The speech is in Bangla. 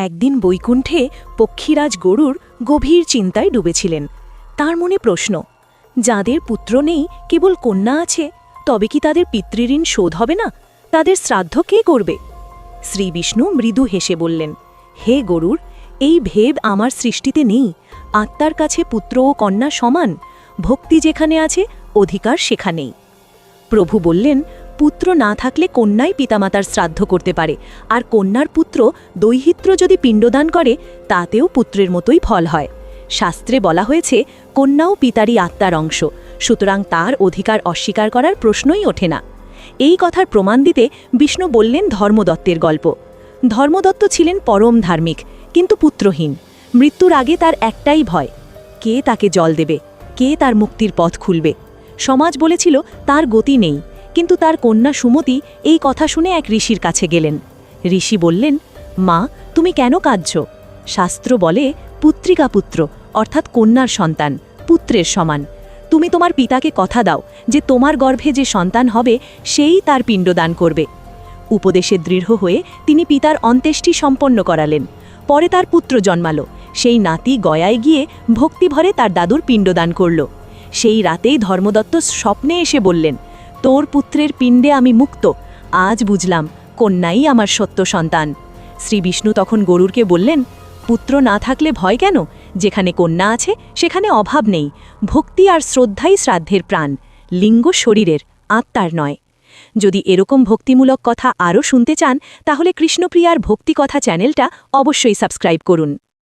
একদিন বৈকুণ্ঠে পক্ষীরাজ গরুর গভীর চিন্তায় ডুবেছিলেন। তার মনে প্রশ্ন, যাদের পুত্র নেই, কেবল কন্যা আছে, তবে কি তাদের পিতৃঋণ শোধ হবে না? তাদের শ্রাদ্ধ কে করবে? শ্রীবিষ্ণু মৃদু হেসে বললেন, হে গরুর, এই ভেদ আমার সৃষ্টিতে নেই। আত্মার কাছে পুত্র ও কন্যা সমান। ভক্তি যেখানে আছে, অধিকার সেখানেই। প্রভু বললেন, পুত্র না থাকলে কন্যাই পিতামাতার শ্রাদ্ধ করতে পারে, আর কন্যার পুত্র দৈহিত্র যদি পিণ্ডদান করে, তাতেও পুত্রের মতোই ফল হয়। শাস্ত্রে বলা হয়েছে, কন্যাও পিতারই আত্মার অংশ, সুতরাং তার অধিকার অস্বীকার করার প্রশ্নই ওঠে না। এই কথার প্রমাণ দিতে বিষ্ণু বললেন ধর্মদত্তের গল্প। ধর্মদত্ত ছিলেন পরম ধার্মিক, কিন্তু পুত্রহীন। মৃত্যুর আগে তার একটাই ভয়, কে তাকে জল দেবে, কে তার মুক্তির পথ খুলবে। সমাজ বলেছিল তার গতি নেই, কিন্তু তার কন্যা সুমতি এই কথা শুনে এক ঋষির কাছে গেলেন। ঋষি বললেন, মা, তুমি কেন কাঁদছ? শাস্ত্র বলে, পুত্রিকা পুত্র, অর্থাৎ কন্যার সন্তান পুত্রের সমান। তুমি তোমার পিতাকে কথা দাও যে তোমার গর্ভে যে সন্তান হবে সেই তার পিণ্ডদান করবে। উপদেশে দৃঢ় হয়ে তিনি পিতার অন্ত্যেষ্টি সম্পন্ন করালেন। পরে তার পুত্র জন্মালো। সেই নাতি গয়ায় গিয়ে ভক্তিভরে তার দাদুর পিণ্ডদান করল। সেই রাতেই ধর্মদত্ত স্বপ্নে এসে বললেন, তোর পুত্রের পিণ্ডে আমি মুক্ত। আজ বুঝলাম, কন্যাই আমার সত্য সন্তান। শ্রীবিষ্ণু তখন গরুরকে বললেন, পুত্র না থাকলে ভয় কেন? যেখানে কন্যা আছে সেখানে অভাব নেই। ভক্তি আর শ্রদ্ধাই শ্রাদ্ধের প্রাণ, লিঙ্গ শরীরের, আত্মার নয়। যদি এরকম ভক্তিমূলক কথা আরও শুনতে চান, তাহলে কৃষ্ণপ্রিয়ার ভক্তি কথা চ্যানেলটা অবশ্যই সাবস্ক্রাইব করুন।